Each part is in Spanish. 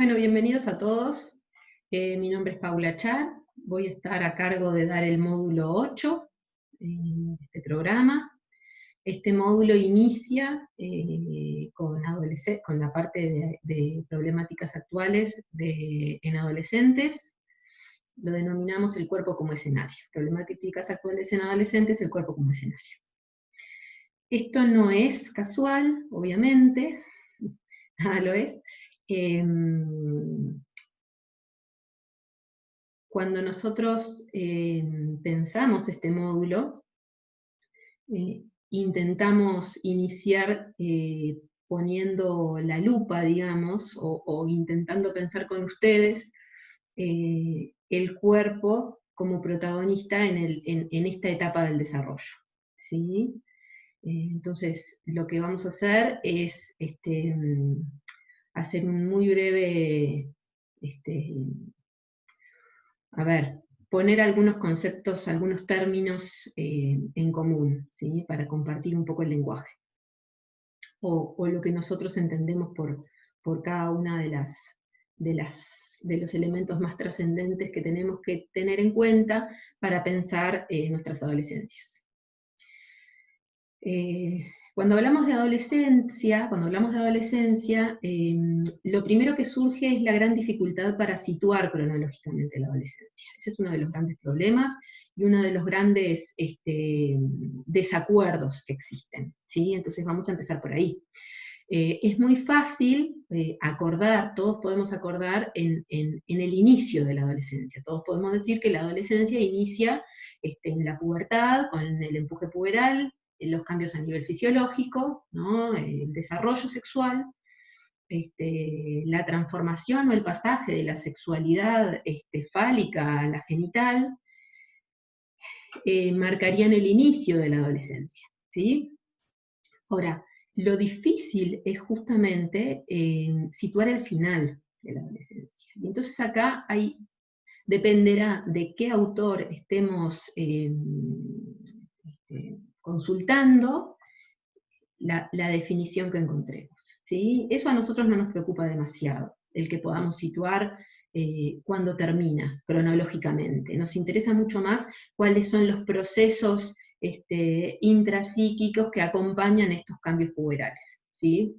Bueno, bienvenidos a todos. Mi nombre es Paula Char. Voy a estar a cargo de dar el módulo 8 en este programa. Este módulo inicia con la parte de problemáticas actuales en adolescentes. Lo denominamos el cuerpo como escenario. Problemáticas actuales en adolescentes, el cuerpo como escenario. Esto no es casual, obviamente, nada lo es. Cuando nosotros pensamos este módulo, intentamos iniciar poniendo la lupa, digamos, o intentando pensar con ustedes el cuerpo como protagonista en esta etapa del desarrollo, ¿sí? Entonces, lo que vamos a hacer es hacer un muy breve, poner algunos conceptos, algunos términos en común, ¿sí? Para compartir un poco el lenguaje, o lo que nosotros entendemos por cada una de los elementos más trascendentes que tenemos que tener en cuenta para pensar nuestras adolescencias. Cuando hablamos de adolescencia, lo primero que surge es la gran dificultad para situar cronológicamente la adolescencia. Ese es uno de los grandes problemas y uno de los grandes desacuerdos que existen, ¿sí? Entonces vamos a empezar por ahí. Es muy fácil acordar, todos podemos acordar en el inicio de la adolescencia. Todos podemos decir que la adolescencia inicia en la pubertad, con el empuje puberal, los cambios a nivel fisiológico, ¿no? El desarrollo sexual, la transformación o el pasaje de la sexualidad fálica a la genital, marcarían el inicio de la adolescencia, ¿sí? Ahora, lo difícil es justamente situar el final de la adolescencia. Y entonces acá dependerá de qué autor estemos consultando la definición que encontremos, ¿sí? Eso a nosotros no nos preocupa demasiado, el que podamos situar cuándo termina cronológicamente. Nos interesa mucho más cuáles son los procesos intrapsíquicos que acompañan estos cambios puberales, ¿sí?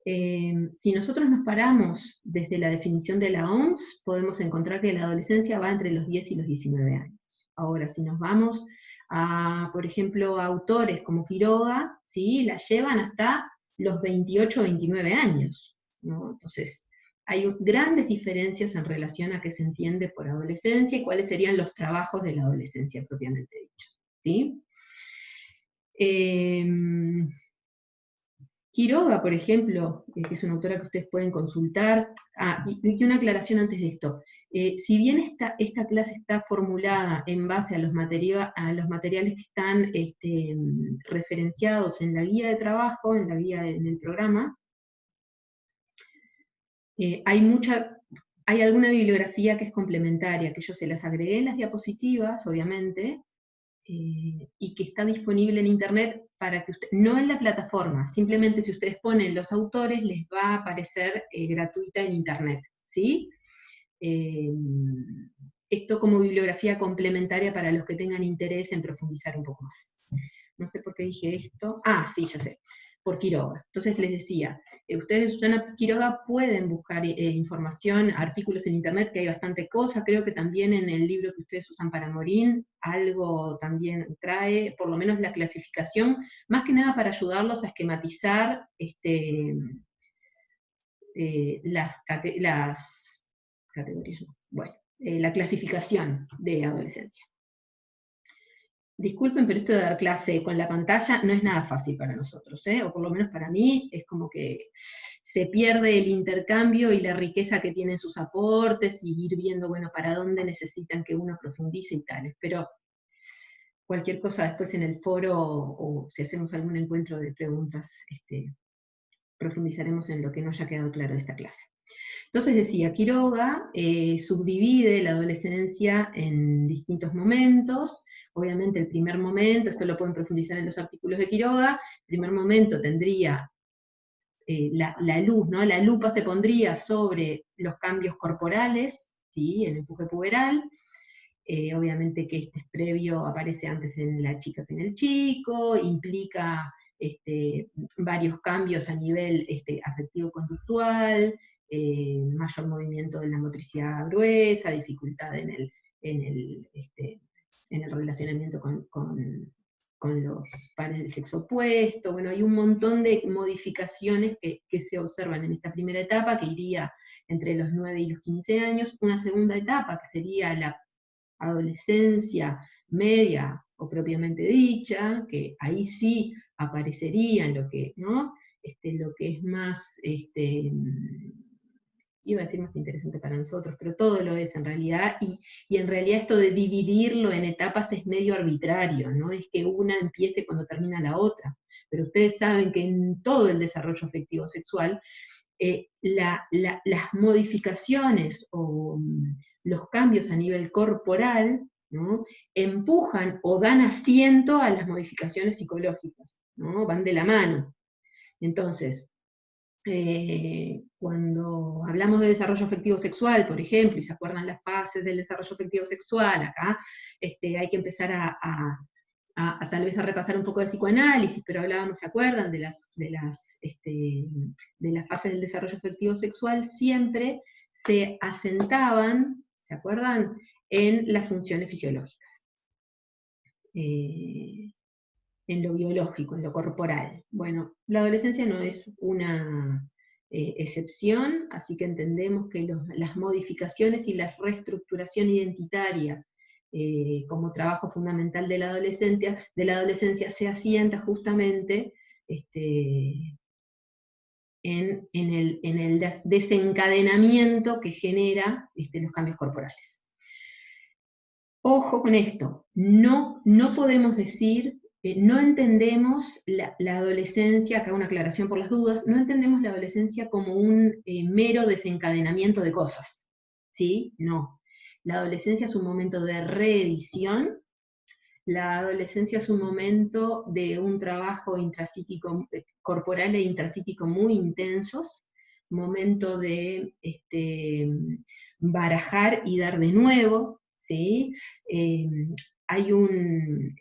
Si nosotros nos paramos desde la definición de la OMS, podemos encontrar que la adolescencia va entre los 10 y los 19 años. Ahora, si nos vamos a, por ejemplo, a autores como Quiroga, ¿sí? La llevan hasta los 28 o 29 años, ¿no? Entonces, hay grandes diferencias en relación a qué se entiende por adolescencia y cuáles serían los trabajos de la adolescencia propiamente dicho, ¿sí? Quiroga, por ejemplo, que es una autora que ustedes pueden consultar. Y una aclaración antes de esto. Si bien esta clase está formulada en base a los materiales que están referenciados en la guía de trabajo, en la guía del programa, hay alguna bibliografía que es complementaria, que yo se las agregué en las diapositivas, obviamente, y que está disponible en internet para que no en la plataforma, simplemente si ustedes ponen los autores les va a aparecer gratuita en internet, ¿sí? Esto como bibliografía complementaria para los que tengan interés en profundizar un poco más. No sé por qué dije esto. Sí, ya sé, por Quiroga. Entonces les decía, ustedes Susana Quiroga pueden buscar información, artículos en internet, que hay bastante cosa. Creo que también en el libro que ustedes usan para Morín, algo también trae, por lo menos la clasificación, más que nada para ayudarlos a esquematizar las categorías, no. Bueno, la clasificación de adolescencia. Disculpen, pero esto de dar clase con la pantalla no es nada fácil para nosotros, o por lo menos para mí es como que se pierde el intercambio y la riqueza que tienen sus aportes y ir viendo, bueno, para dónde necesitan que uno profundice y tales. Pero cualquier cosa después en el foro o si hacemos algún encuentro de preguntas, profundizaremos en lo que no haya quedado claro de esta clase. Entonces decía, Quiroga subdivide la adolescencia en distintos momentos. Obviamente el primer momento, esto lo pueden profundizar en los artículos de Quiroga, el primer momento tendría la luz, ¿no? La lupa se pondría sobre los cambios corporales, ¿sí? El empuje puberal. Obviamente que este es previo, aparece antes en la chica que en el chico, implica varios cambios a nivel afectivo-conductual, mayor movimiento de la motricidad gruesa, dificultad en el relacionamiento con los pares del sexo opuesto. Bueno, hay un montón de modificaciones que se observan en esta primera etapa, que iría entre los 9 y los 15 años. Una segunda etapa, que sería la adolescencia media o propiamente dicha, que ahí sí aparecería en lo que, ¿no? Lo que es más, iba a decir más interesante para nosotros, pero todo lo es en realidad, y en realidad esto de dividirlo en etapas es medio arbitrario, no es que una empiece cuando termina la otra, pero ustedes saben que en todo el desarrollo afectivo sexual, las modificaciones o los cambios a nivel corporal, ¿no? Empujan o dan asiento a las modificaciones psicológicas, ¿no? Van de la mano. Entonces, cuando hablamos de desarrollo afectivo sexual, por ejemplo, y se acuerdan las fases del desarrollo afectivo sexual, acá hay que empezar a tal vez a repasar un poco de psicoanálisis, pero hablábamos, ¿se acuerdan? De las fases del desarrollo afectivo sexual, siempre se asentaban, ¿se acuerdan?, en las funciones fisiológicas, en lo biológico, en lo corporal. Bueno, la adolescencia no es una excepción, así que entendemos que las modificaciones y la reestructuración identitaria como trabajo fundamental de la adolescencia se asienta justamente en el desencadenamiento que genera los cambios corporales. Ojo con esto, no podemos decir, no entendemos la adolescencia, acá una aclaración por las dudas, no entendemos la adolescencia como un mero desencadenamiento de cosas, ¿sí? No. La adolescencia es un momento de reedición, la adolescencia es un momento de un trabajo intrapsíquico, corporal e intrapsíquico muy intensos, momento de barajar y dar de nuevo, ¿sí? Hay un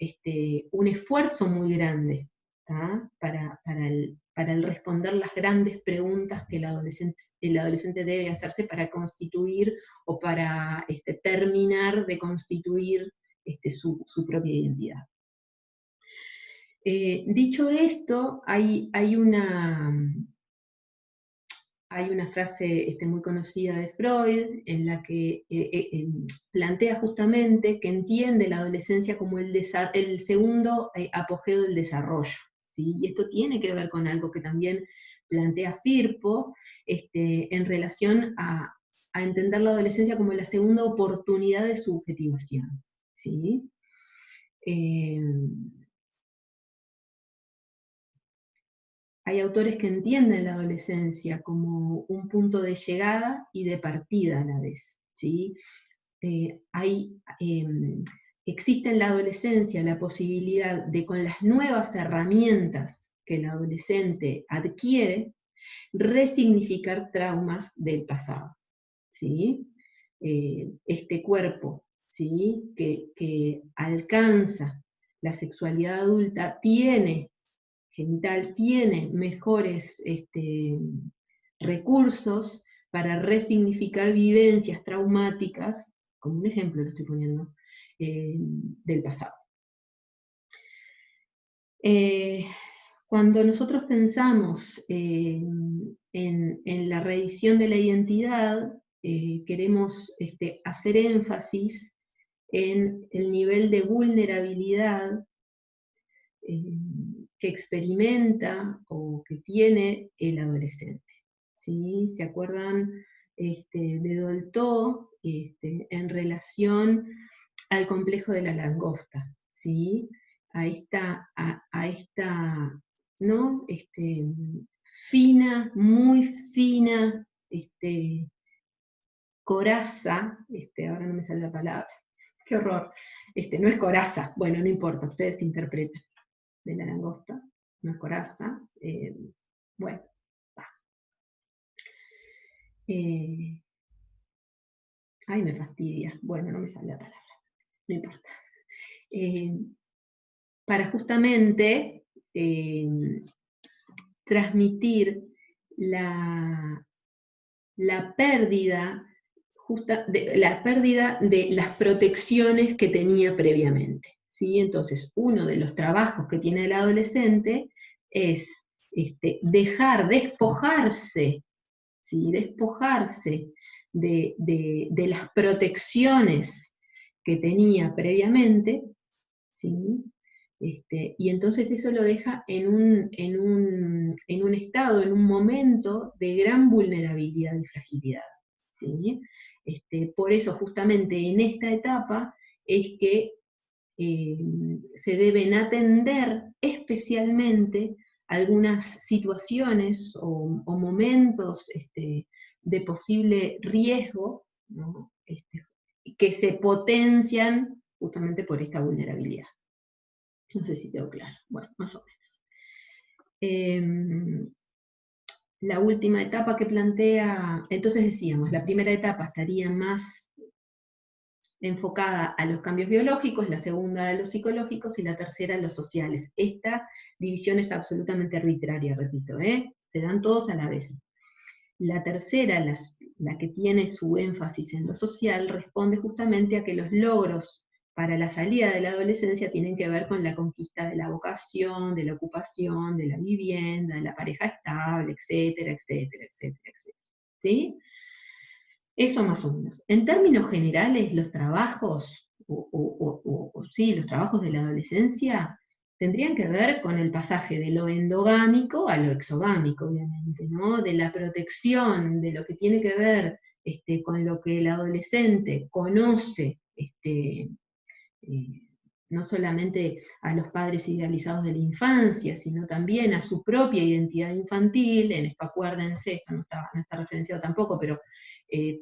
esfuerzo muy grande, ¿tá? para el responder las grandes preguntas que el adolescente debe hacerse para constituir o para terminar de constituir su propia identidad. Dicho esto, hay una frase muy conocida de Freud, en la que plantea justamente que entiende la adolescencia como el segundo apogeo del desarrollo, ¿sí? Y esto tiene que ver con algo que también plantea Firpo, en relación a entender la adolescencia como la segunda oportunidad de subjetivación, ¿sí? Hay autores que entienden la adolescencia como un punto de llegada y de partida a la vez, ¿sí? Existe en la adolescencia la posibilidad de, con las nuevas herramientas que el adolescente adquiere, resignificar traumas del pasado, ¿sí? Este cuerpo, ¿sí?, que alcanza la sexualidad adulta genital tiene mejores recursos para resignificar vivencias traumáticas, como un ejemplo lo estoy poniendo, del pasado. Cuando nosotros pensamos en la reedición de la identidad, queremos hacer énfasis en el nivel de vulnerabilidad que experimenta o que tiene el adolescente, ¿sí? ¿Se acuerdan de Dolto en relación al complejo de la langosta, ¿sí? A esta, ¿no? Fina, muy fina, coraza, ahora no me sale la palabra, qué horror, no es coraza, bueno, no importa, ustedes interpretan, de la langosta, no es coraza, bueno, Ay, me fastidia. Bueno, no me sale la palabra. No importa. Para justamente transmitir la pérdida de las protecciones que tenía previamente. ¿Sí? Entonces, uno de los trabajos que tiene el adolescente es despojarse, ¿sí? Despojarse de las protecciones que tenía previamente, ¿sí? Y entonces eso lo deja en un estado, en un momento de gran vulnerabilidad y fragilidad, ¿sí? Por eso justamente en esta etapa es que se deben atender especialmente algunas situaciones o momentos de posible riesgo, ¿no? Que se potencian justamente por esta vulnerabilidad. No sé si quedó claro. Bueno, más o menos. La última etapa que plantea, entonces decíamos, la primera etapa estaría más enfocada a los cambios biológicos, la segunda a los psicológicos y la tercera a los sociales. Esta división es absolutamente arbitraria, repito, se dan todos a la vez. La tercera, la que tiene su énfasis en lo social, responde justamente a que los logros para la salida de la adolescencia tienen que ver con la conquista de la vocación, de la ocupación, de la vivienda, de la pareja estable, etcétera, etcétera, etcétera, etcétera. ¿Sí? Eso más o menos. En términos generales, los trabajos, sí, los trabajos de la adolescencia tendrían que ver con el pasaje de lo endogámico a lo exogámico, obviamente, ¿no? De la protección, de lo que tiene que ver con lo que el adolescente conoce, no solamente a los padres idealizados de la infancia, sino también a su propia identidad infantil. En esto acuérdense, esto no está referenciado tampoco, pero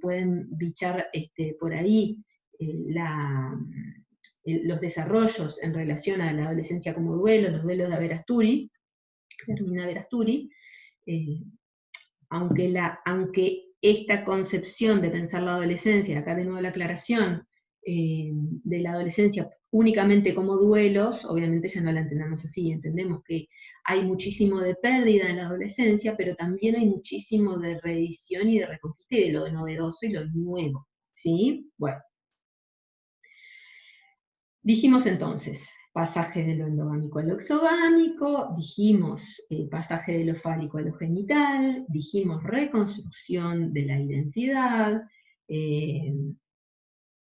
pueden bichar por ahí los desarrollos en relación a la adolescencia como duelo, los duelos de Averasturi, Carmina Averasturi, aunque esta concepción de pensar la adolescencia, acá de nuevo la aclaración, de la adolescencia únicamente como duelos, obviamente ya no la entendemos así, entendemos que hay muchísimo de pérdida en la adolescencia, pero también hay muchísimo de reedición y de reconquista y de lo novedoso y lo nuevo, ¿sí? Bueno. Dijimos entonces, pasaje de lo endogámico a lo exogámico, dijimos pasaje de lo fálico a lo genital, dijimos reconstrucción de la identidad,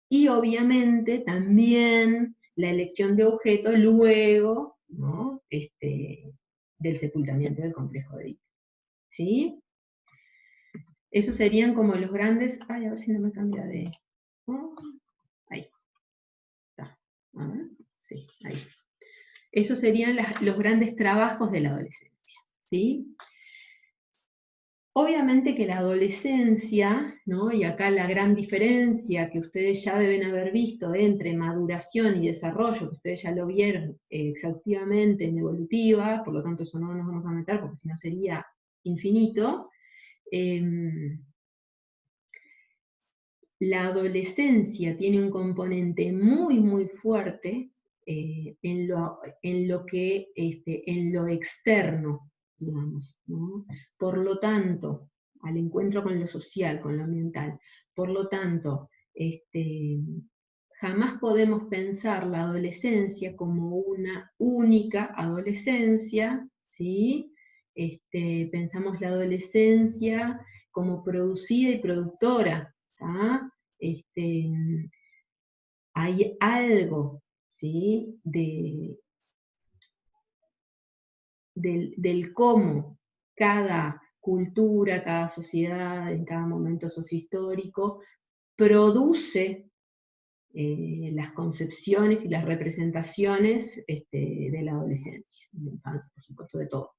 y obviamente también la elección de objeto luego, ¿no? Del sepultamiento del complejo de Edipo. ¿Sí? Esos serían como los grandes. Ay, a ver si no me cambia de. ¿No? Ahí. Está. A ver. Sí, ahí. Esos serían los grandes trabajos de la adolescencia. ¿Sí? Obviamente que la adolescencia, ¿no? Y acá la gran diferencia que ustedes ya deben haber visto entre maduración y desarrollo, que ustedes ya lo vieron exhaustivamente en evolutiva, por lo tanto eso no nos vamos a meter porque si no sería infinito. La adolescencia tiene un componente muy, muy fuerte en lo externo, digamos, ¿no? Por lo tanto, al encuentro con lo social, con lo ambiental, por lo tanto, jamás podemos pensar la adolescencia como una única adolescencia, ¿sí? Pensamos la adolescencia como producida y productora, ¿tá? Hay algo, ¿sí? Del cómo cada cultura, cada sociedad, en cada momento sociohistórico, produce las concepciones y las representaciones de la adolescencia, de la infancia, por supuesto, de todo.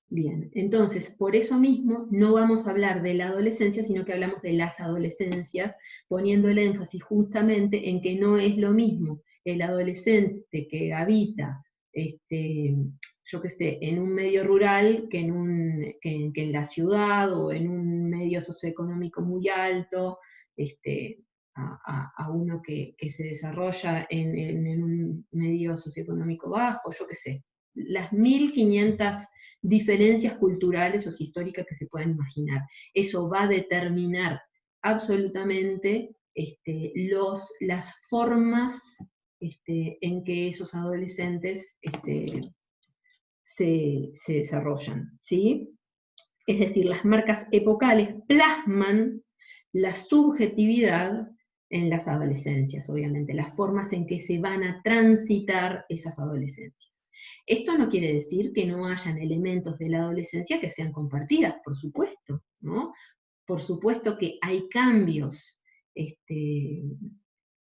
Bien, entonces, por eso mismo, no vamos a hablar de la adolescencia, sino que hablamos de las adolescencias, poniendo el énfasis justamente en que no es lo mismo el adolescente que habita yo qué sé, en un medio rural que en la ciudad, o en un medio socioeconómico muy alto, a uno que se desarrolla en un medio socioeconómico bajo, yo qué sé. Las 1500 diferencias culturales o históricas que se puedan imaginar. Eso va a determinar absolutamente las formas en que esos adolescentes se desarrollan, ¿sí? Es decir, las marcas epocales plasman la subjetividad en las adolescencias, obviamente, las formas en que se van a transitar esas adolescencias. Esto no quiere decir que no hayan elementos de la adolescencia que sean compartidas, por supuesto, ¿no? Por supuesto que hay cambios,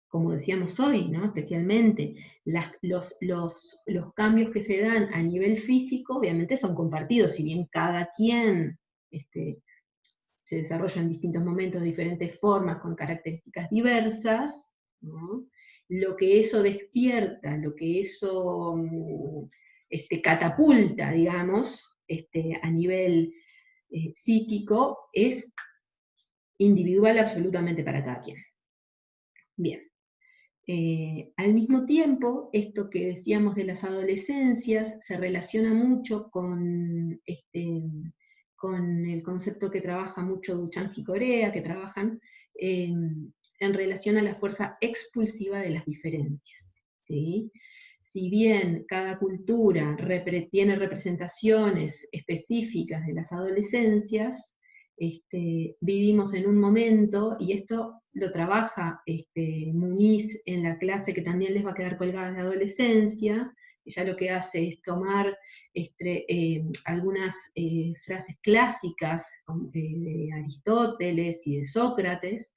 como decíamos hoy, ¿no? Especialmente, los cambios que se dan a nivel físico obviamente son compartidos, si bien cada quien se desarrolla en distintos momentos de diferentes formas, con características diversas, ¿no? Lo que eso despierta, lo que eso catapulta, digamos, a nivel psíquico, es individual absolutamente para cada quien. Bien. Al mismo tiempo, esto que decíamos de las adolescencias se relaciona mucho con el concepto que trabaja mucho Duchamp y Corea, que trabajan en relación a la fuerza expulsiva de las diferencias, ¿sí? Si bien cada cultura tiene representaciones específicas de las adolescencias, vivimos en un momento, y esto lo trabaja Muniz en la clase que también les va a quedar colgada de adolescencia. Ella lo que hace es tomar algunas frases clásicas de Aristóteles y de Sócrates,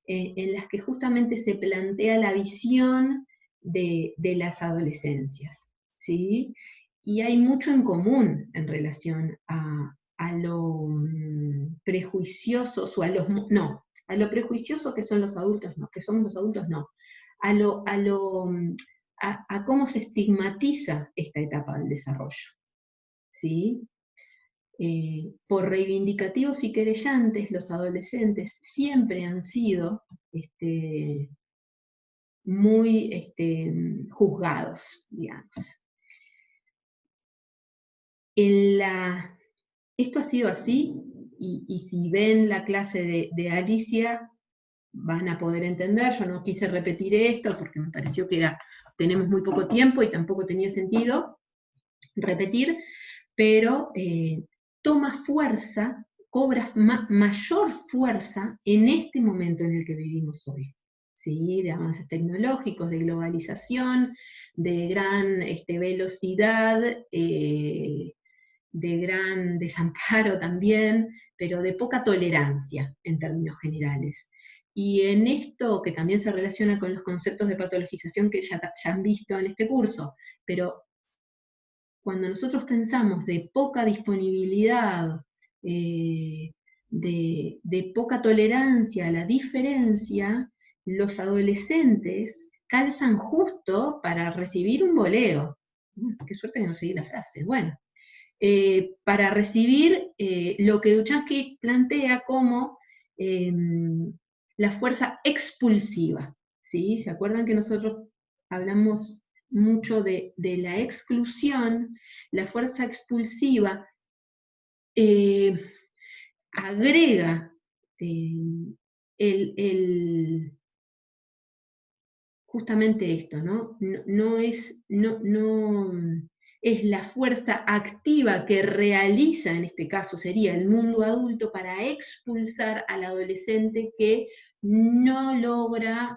en las que justamente se plantea la visión de las adolescencias, ¿sí? Y hay mucho en común en relación a lo prejuiciosos, o a lo prejuicioso que son los adultos, no, que somos los adultos, no, a cómo se estigmatiza esta etapa del desarrollo, ¿sí? Por reivindicativos y querellantes, los adolescentes siempre han sido muy juzgados, digamos. Esto ha sido así, y si ven la clase de Alicia, van a poder entender. Yo no quise repetir esto porque me pareció que tenemos muy poco tiempo y tampoco tenía sentido repetir, pero toma fuerza, cobra mayor fuerza en este momento en el que vivimos hoy, ¿sí? De avances tecnológicos, de globalización, de gran velocidad, de gran desamparo también, pero de poca tolerancia en términos generales. Y en esto, que también se relaciona con los conceptos de patologización que ya han visto en este curso, pero cuando nosotros pensamos de poca disponibilidad, de poca tolerancia a la diferencia, los adolescentes calzan justo para recibir un boleo. Qué suerte que no seguí la frase. Bueno, para recibir lo que Duchamp plantea como la fuerza expulsiva, ¿sí? ¿Se acuerdan que nosotros hablamos mucho de la exclusión? La fuerza expulsiva agrega justamente esto, ¿no? No es la fuerza activa que realiza, en este caso sería el mundo adulto, para expulsar al adolescente que no logra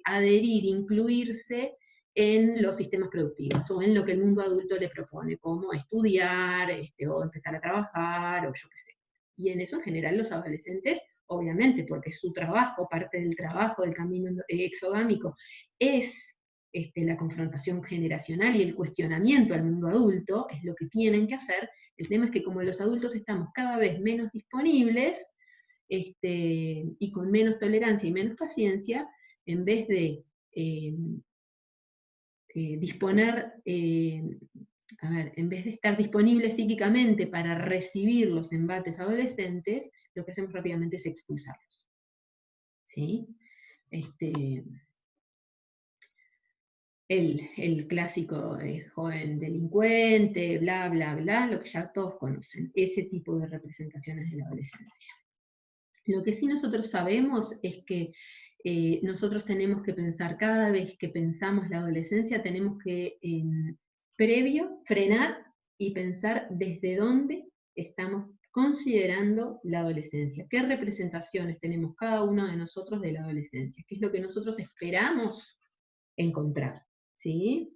adherir, incluirse en los sistemas productivos, o en lo que el mundo adulto le propone, como estudiar, o empezar a trabajar, o yo qué sé. Y en eso, en general, los adolescentes, obviamente, porque su trabajo, parte del trabajo del camino exogámico, es la confrontación generacional y el cuestionamiento al mundo adulto, es lo que tienen que hacer. El tema es que como los adultos estamos cada vez menos disponibles, y con menos tolerancia y menos paciencia, en vez de disponer a ver, en vez de estar disponibles psíquicamente para recibir los embates adolescentes, lo que hacemos rápidamente es expulsarlos. ¿Sí? El clásico joven delincuente, bla, bla, bla, lo que ya todos conocen, ese tipo de representaciones de la adolescencia. Lo que sí nosotros sabemos es que nosotros tenemos que pensar, cada vez que pensamos la adolescencia, tenemos que previo frenar y pensar desde dónde estamos considerando la adolescencia, qué representaciones tenemos cada uno de nosotros de la adolescencia, qué es lo que nosotros esperamos encontrar. ¿Sí?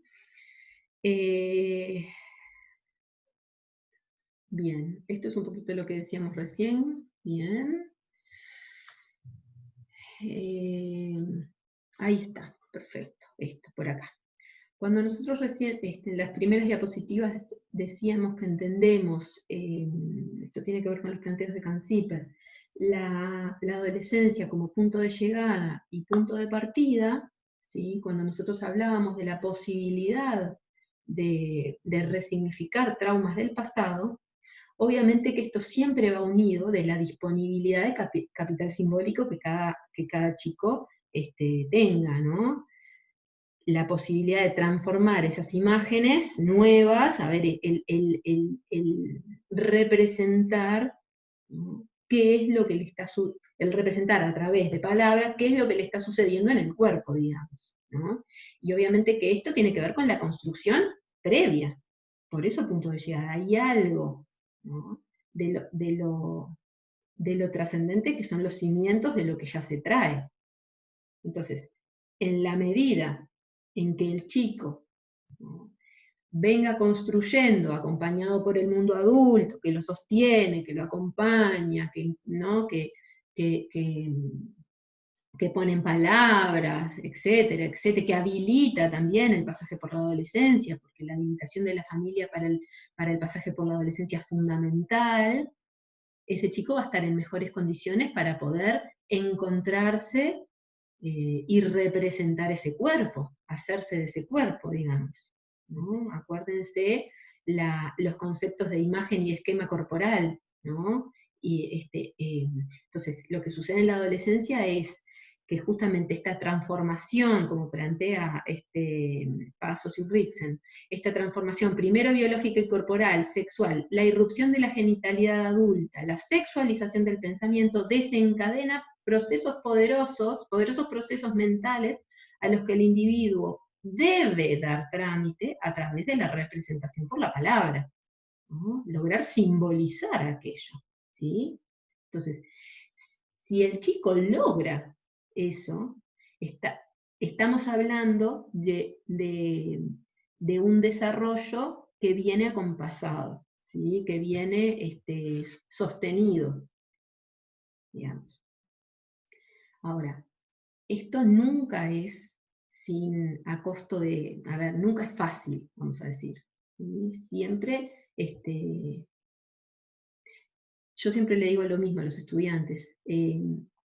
Bien, esto es un poquito lo que decíamos recién. Bien. Ahí está, perfecto, esto, por acá. Cuando nosotros recién, en las primeras diapositivas decíamos que entendemos, esto tiene que ver con los planteos de Canziper, la adolescencia como punto de llegada y punto de partida, ¿sí? Cuando nosotros hablábamos de la posibilidad de resignificar traumas del pasado, obviamente que esto siempre va unido de la disponibilidad de capital simbólico que cada chico tenga, ¿no? La posibilidad de transformar esas imágenes nuevas, a ver, el representar, ¿no? Qué es lo que le está el representar a través de palabras, qué es lo que le está sucediendo en el cuerpo, digamos, ¿no? Y obviamente que esto tiene que ver con la construcción previa, por eso punto de llegada, hay algo, ¿no? de lo trascendente que son los cimientos de lo que ya se trae. Entonces, en la medida en que el chico, ¿no? venga construyendo, acompañado por el mundo adulto, que lo sostiene, que lo acompaña, ¿no? que pone en palabras, etcétera, etcétera, que habilita también el pasaje por la adolescencia, porque la habilitación de la familia para el pasaje por la adolescencia es fundamental, ese chico va a estar en mejores condiciones para poder encontrarse y representar ese cuerpo, hacerse de ese cuerpo, digamos, ¿no? Acuérdense los conceptos de imagen y esquema corporal, ¿no? Y entonces, lo que sucede en la adolescencia es que justamente esta transformación, como plantea Pasos y Ulrichsen, esta transformación primero biológica y corporal, sexual, la irrupción de la genitalidad adulta, la sexualización del pensamiento, desencadena procesos poderosos procesos mentales a los que el individuo debe dar trámite a través de la representación por la palabra, ¿no? Lograr simbolizar aquello, ¿sí? Entonces, si el chico logra eso, estamos hablando de un desarrollo que viene acompasado, ¿sí? Que viene sostenido, digamos. Ahora, esto nunca es a costo de, a ver, nunca es fácil, vamos a decir. ¿Sí? Siempre, yo siempre le digo lo mismo a los estudiantes,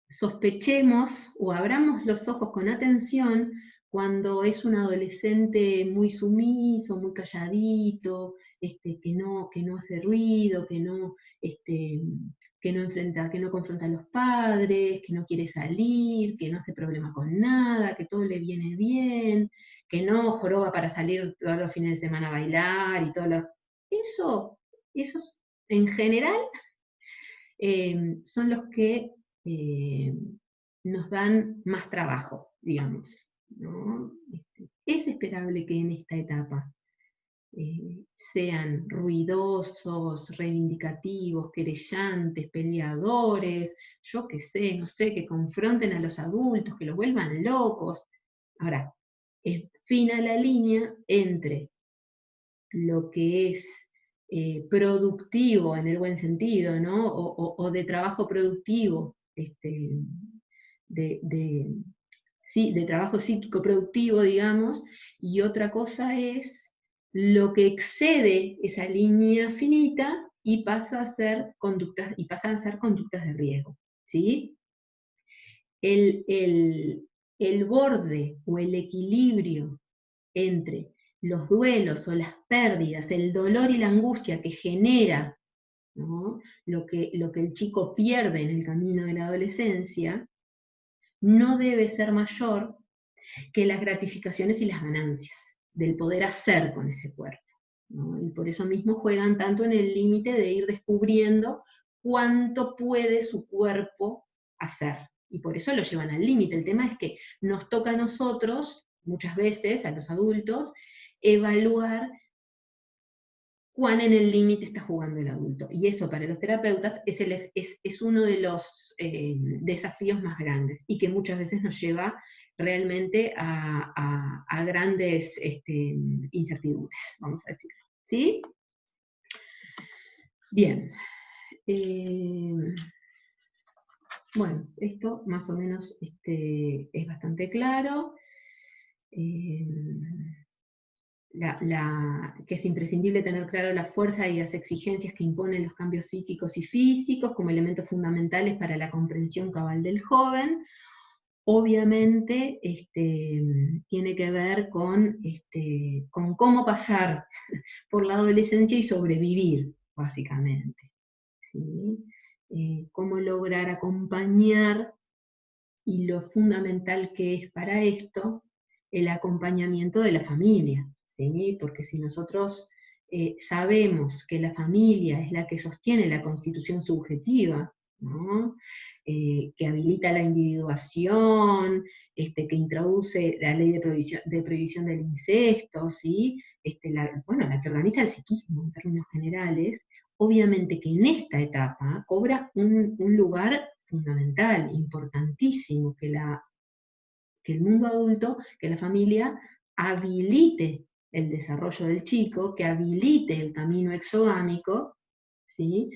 sospechemos o abramos los ojos con atención cuando es un adolescente muy sumiso, muy calladito, que no hace ruido, que no confronta a los padres, que no quiere salir, que no hace problema con nada, que todo le viene bien, que no joroba para salir todos los fines de semana a bailar y todo lo... Eso en general son los que nos dan más trabajo, digamos, ¿no? Es esperable que en esta etapa sean ruidosos, reivindicativos, querellantes, peleadores, yo qué sé, no sé, que confronten a los adultos, que los vuelvan locos. Ahora, es fina la línea entre lo que es productivo en el buen sentido, ¿no? O de trabajo productivo, de trabajo psíquico productivo, digamos, y otra cosa es lo que excede esa línea finita y pasan a ser conductas de riesgo, ¿sí? El borde o el equilibrio entre los duelos o las pérdidas, el dolor y la angustia que genera, ¿no?, lo que el chico pierde en el camino de la adolescencia, no debe ser mayor que las gratificaciones y las ganancias del poder hacer con ese cuerpo, ¿no? Y por eso mismo juegan tanto en el límite de ir descubriendo cuánto puede su cuerpo hacer. Y por eso lo llevan al límite. El tema es que nos toca a nosotros, muchas veces, a los adultos, evaluar cuán en el límite está jugando el adulto. Y eso para los terapeutas es uno de los desafíos más grandes y que muchas veces nos lleva realmente a grandes incertidumbres, vamos a decirlo. ¿Sí? Bien. Bueno, esto más o menos es bastante claro. Que es imprescindible tener claro la fuerza y las exigencias que imponen los cambios psíquicos y físicos como elementos fundamentales para la comprensión cabal del joven. Obviamente tiene que ver con cómo pasar por la adolescencia y sobrevivir, básicamente, ¿sí? Cómo lograr acompañar, y lo fundamental que es para esto, el acompañamiento de la familia, ¿sí? Porque si nosotros sabemos que la familia es la que sostiene la constitución subjetiva, ¿no?, que habilita la individuación, que introduce la ley de prohibición del incesto, ¿sí?, la que organiza el psiquismo en términos generales, obviamente que en esta etapa cobra un lugar fundamental, importantísimo, que el mundo adulto, que la familia habilite el desarrollo del chico, que habilite el camino exogámico, ¿sí?,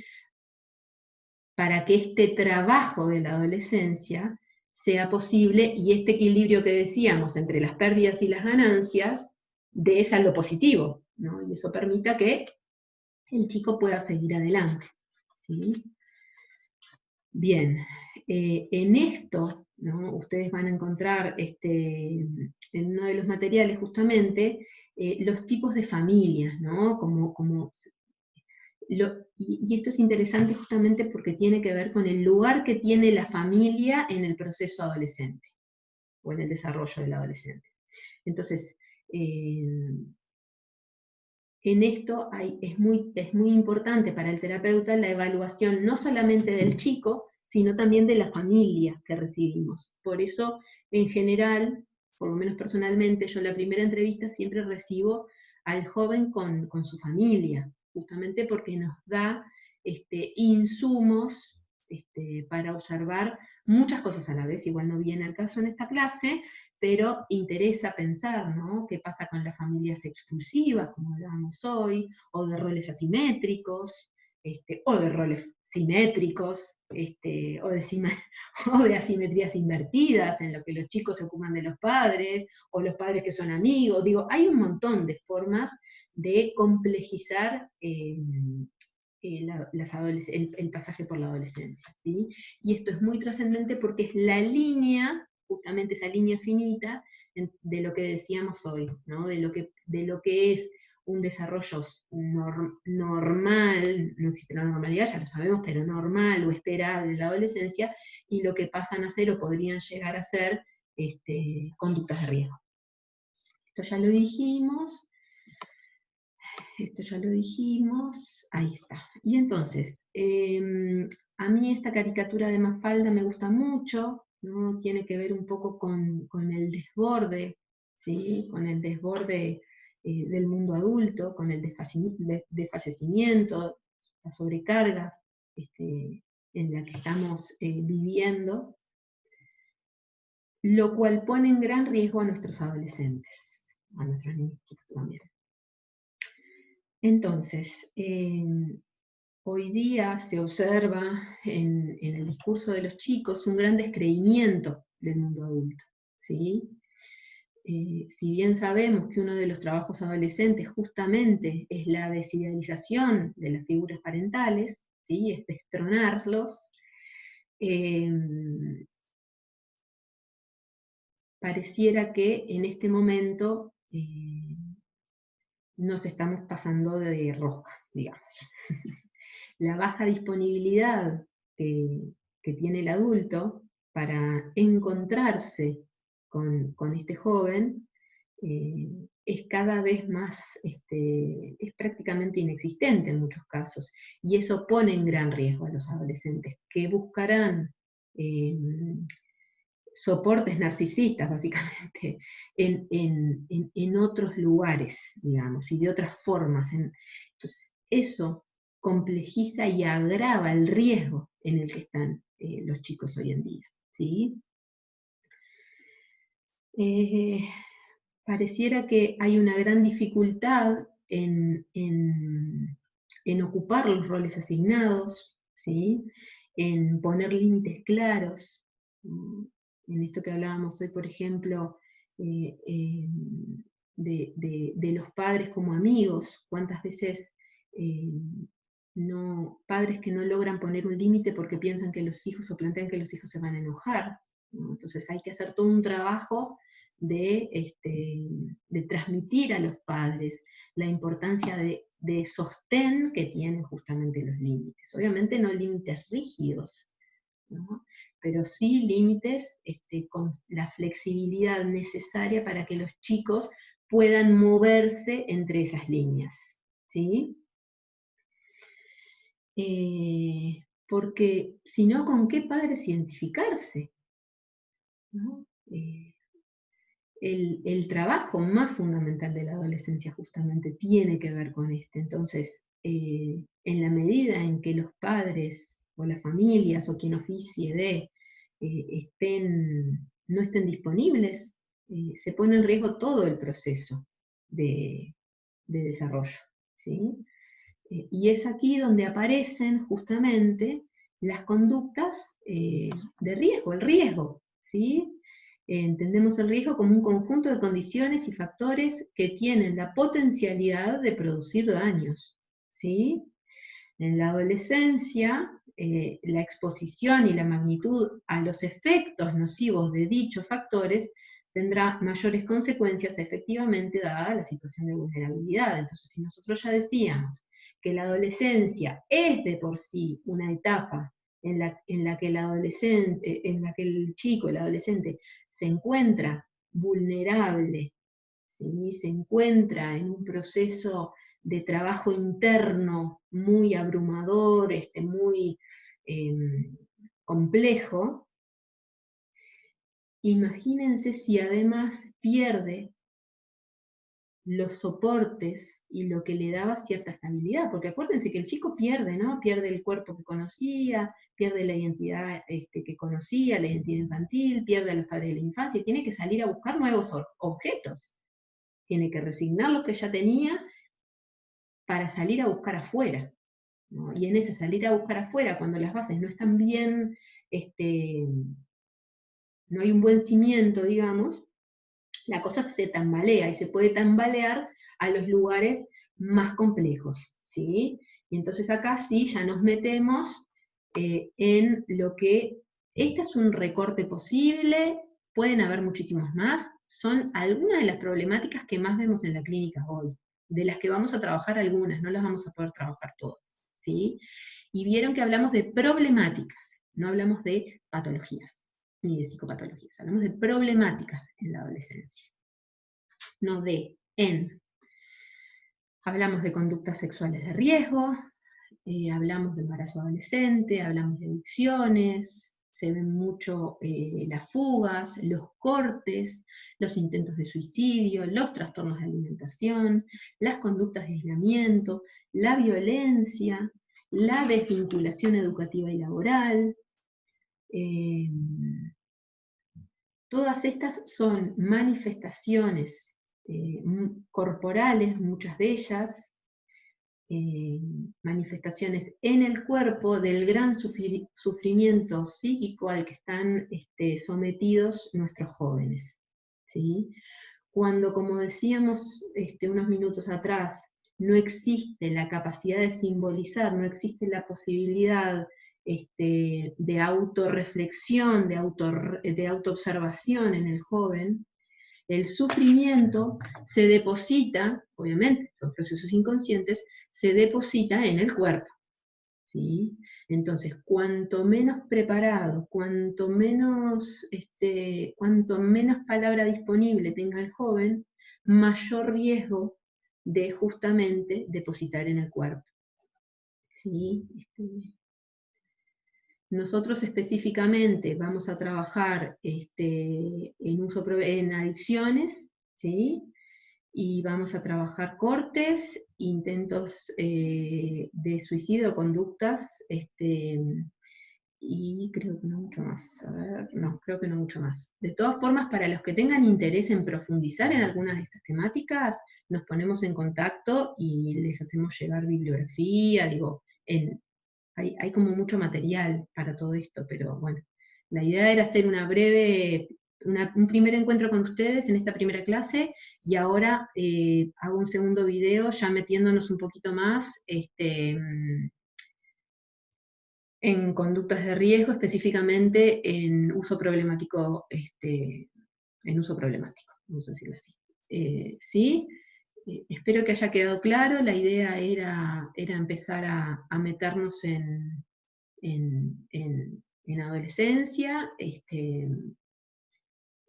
para que este trabajo de la adolescencia sea posible y este equilibrio que decíamos entre las pérdidas y las ganancias dé lo positivo, ¿no?, y eso permita que el chico pueda seguir adelante, ¿sí? Bien, en esto, ¿no?, ustedes van a encontrar en uno de los materiales justamente los tipos de familias, ¿no?, y esto es interesante justamente porque tiene que ver con el lugar que tiene la familia en el proceso adolescente, o en el desarrollo del adolescente. Entonces, en esto es muy importante para el terapeuta la evaluación no solamente del chico, sino también de la familia que recibimos. Por eso, en general, por lo menos personalmente, yo en la primera entrevista siempre recibo al joven con su familia, justamente porque nos da insumos para observar muchas cosas a la vez. Igual no viene al caso en esta clase, pero interesa pensar, ¿no?, qué pasa con las familias expulsivas, como hablábamos hoy, o de roles asimétricos, o de roles simétricos, o de asimetrías invertidas, en lo que los chicos se ocupan de los padres, o los padres que son amigos. Digo, hay un montón de formas de complejizar el pasaje por la adolescencia, ¿sí? Y esto es muy trascendente porque es la línea, justamente esa línea finita, de lo que decíamos hoy, ¿no?, de lo que es un desarrollo normal, no existe la normalidad, ya lo sabemos, pero normal o esperable en la adolescencia, y lo que pasan a ser o podrían llegar a ser conductas de riesgo. Esto ya lo dijimos, ahí está. Y entonces, a mí esta caricatura de Mafalda me gusta mucho, ¿no?, tiene que ver un poco con el desborde, ¿sí?, con el desborde del mundo adulto, con el desfallecimiento, la sobrecarga en la que estamos viviendo, lo cual pone en gran riesgo a nuestros adolescentes, a nuestros niños también. Entonces, hoy día se observa en el discurso de los chicos un gran descreimiento del mundo adulto, ¿sí? Si bien sabemos que uno de los trabajos adolescentes justamente es la desidealización de las figuras parentales, ¿sí?, es destronarlos, pareciera que en este momento nos estamos pasando de rosca, digamos. La baja disponibilidad que tiene el adulto para encontrarse con este joven es cada vez más, es prácticamente inexistente en muchos casos, y eso pone en gran riesgo a los adolescentes, que buscarán soportes narcisistas, básicamente, en otros lugares, digamos, y de otras formas. Entonces, eso complejiza y agrava el riesgo en el que están los chicos hoy en día, ¿sí? Pareciera que hay una gran dificultad en ocupar los roles asignados, ¿sí? En poner límites claros. En esto que hablábamos hoy, por ejemplo, de los padres como amigos, cuántas veces padres que no logran poner un límite porque piensan que los hijos o plantean que los hijos se van a enojar, ¿no? Entonces hay que hacer todo un trabajo de transmitir a los padres la importancia de sostén que tienen justamente los límites. Obviamente no límites rígidos, ¿no? Pero sí límites con la flexibilidad necesaria para que los chicos puedan moverse entre esas líneas, ¿sí? Porque si no, ¿con qué padres identificarse? ¿No? El trabajo más fundamental de la adolescencia justamente tiene que ver con Entonces, en la medida en que los padres o las familias o quien oficie de no estén disponibles, se pone en riesgo todo el proceso de desarrollo, ¿sí? Y es aquí donde aparecen justamente las conductas de riesgo, el riesgo, ¿sí? Entendemos el riesgo como un conjunto de condiciones y factores que tienen la potencialidad de producir daños, ¿sí? En la adolescencia, la exposición y la magnitud a los efectos nocivos de dichos factores tendrá mayores consecuencias efectivamente dada la situación de vulnerabilidad. Entonces, si nosotros ya decíamos que la adolescencia es de por sí una etapa en la que en la que el chico, el adolescente, se encuentra vulnerable, ¿sí? Se encuentra en un proceso de trabajo interno muy abrumador, muy complejo. Imagínense si además pierde los soportes y lo que le daba cierta estabilidad, porque acuérdense que el chico pierde, ¿no? Pierde el cuerpo que conocía, pierde la identidad que conocía, la identidad infantil, pierde a los padres de la infancia, y tiene que salir a buscar nuevos objetos, tiene que resignar lo que ya tenía para salir a buscar afuera, ¿no? Y en ese salir a buscar afuera, cuando las bases no están bien, no hay un buen cimiento, digamos, la cosa se tambalea y se puede tambalear a los lugares más complejos, ¿sí? Y entonces acá sí ya nos metemos en lo que, este es un recorte posible, pueden haber muchísimos más, son algunas de las problemáticas que más vemos en la clínica hoy, de las que vamos a trabajar algunas, no las vamos a poder trabajar todas, ¿sí? Y vieron que hablamos de problemáticas, no hablamos de patologías, ni de psicopatologías, hablamos de problemáticas en la adolescencia, no de en. Hablamos de conductas sexuales de riesgo, hablamos de embarazo adolescente, hablamos de adicciones, se ven mucho las fugas, los cortes, los intentos de suicidio, los trastornos de alimentación, las conductas de aislamiento, la violencia, la desvinculación educativa y laboral. Todas estas son manifestaciones corporales, muchas de ellas, manifestaciones en el cuerpo del gran sufrimiento psíquico al que están sometidos nuestros jóvenes, ¿sí? Cuando, como decíamos unos minutos atrás, no existe la capacidad de simbolizar, no existe la posibilidad de autorreflexión, de autoobservación en el joven, El sufrimiento se deposita, obviamente, son procesos inconscientes, se deposita en el cuerpo, ¿sí? Entonces, cuanto menos preparado, cuanto menos palabra disponible tenga el joven, mayor riesgo de justamente depositar en el cuerpo, ¿sí? Nosotros específicamente vamos a trabajar en adicciones, ¿sí? Y vamos a trabajar cortes, intentos de suicidio, conductas, y creo que no mucho más. A ver, no, creo que no mucho más. De todas formas, para los que tengan interés en profundizar en algunas de estas temáticas, nos ponemos en contacto y les hacemos llegar bibliografía, digo, hay como mucho material para todo esto, pero bueno, la idea era hacer un primer encuentro con ustedes en esta primera clase, y ahora hago un segundo video ya metiéndonos un poquito más en conductas de riesgo, específicamente en uso problemático, vamos a decirlo así. ¿Sí? Espero que haya quedado claro. La idea era empezar a meternos en adolescencia,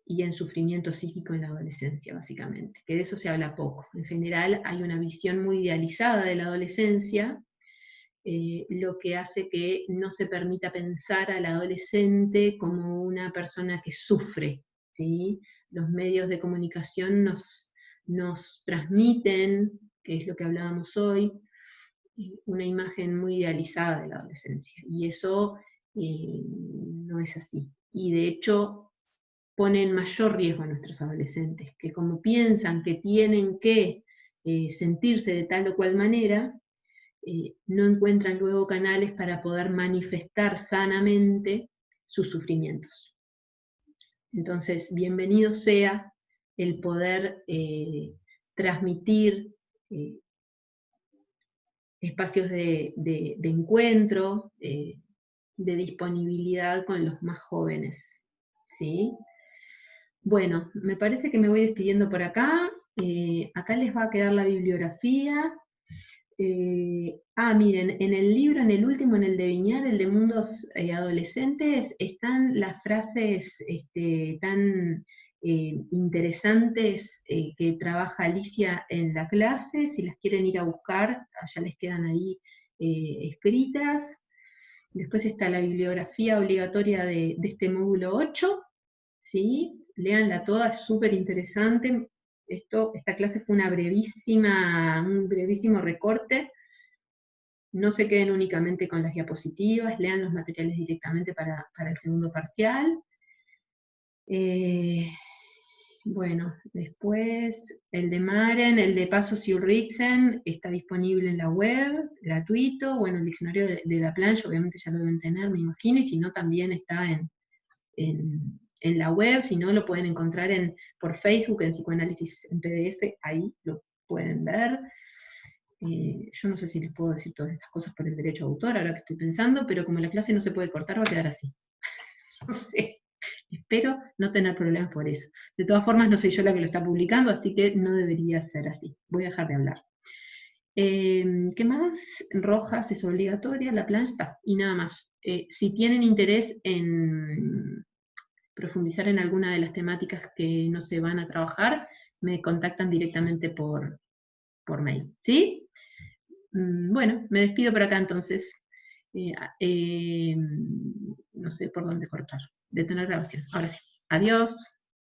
y en sufrimiento psíquico en la adolescencia, básicamente, que de eso se habla poco. En general hay una visión muy idealizada de la adolescencia, lo que hace que no se permita pensar al adolescente como una persona que sufre, ¿sí? Los medios de comunicación nos transmiten, que es lo que hablábamos hoy, una imagen muy idealizada de la adolescencia, y eso no es así. Y de hecho pone en mayor riesgo a nuestros adolescentes, que como piensan que tienen que sentirse de tal o cual manera, no encuentran luego canales para poder manifestar sanamente sus sufrimientos. Entonces, bienvenido sea el poder transmitir espacios de encuentro, de disponibilidad con los más jóvenes, ¿sí? Bueno, me parece que me voy despidiendo por acá. Acá les va a quedar la bibliografía. Miren, en el libro, en el último, en el de Viñar, el de Mundos Adolescentes, están las frases tan interesantes que trabaja Alicia en la clase. Si las quieren ir a buscar, ya les quedan ahí escritas. Después está la bibliografía obligatoria de este módulo 8, ¿sí? Léanla toda, es súper interesante. Esta clase fue un brevísimo recorte. No se queden únicamente con las diapositivas, lean los materiales directamente para el segundo parcial. Bueno, después el de Maren, el de Pasos y Ulrichsen, está disponible en la web, gratuito. Bueno, el diccionario de la plancha, obviamente ya lo deben tener, me imagino, y si no, también está en la web. Si no, lo pueden encontrar por Facebook, en Psicoanálisis en PDF, ahí lo pueden ver. Yo no sé si les puedo decir todas estas cosas por el derecho de autor, ahora que estoy pensando, pero como la clase no se puede cortar, va a quedar así. No sé, espero no tener problemas por eso. De todas formas, no soy yo la que lo está publicando, así que no debería ser así. Voy a dejar de hablar. ¿Qué más? Rojas es obligatoria, la plancha está, y nada más. Si tienen interés en profundizar en alguna de las temáticas que no se van a trabajar, me contactan directamente por mail, ¿sí? Bueno, me despido por acá entonces. No sé por dónde cortar. Detener grabación. Ahora sí. Adiós.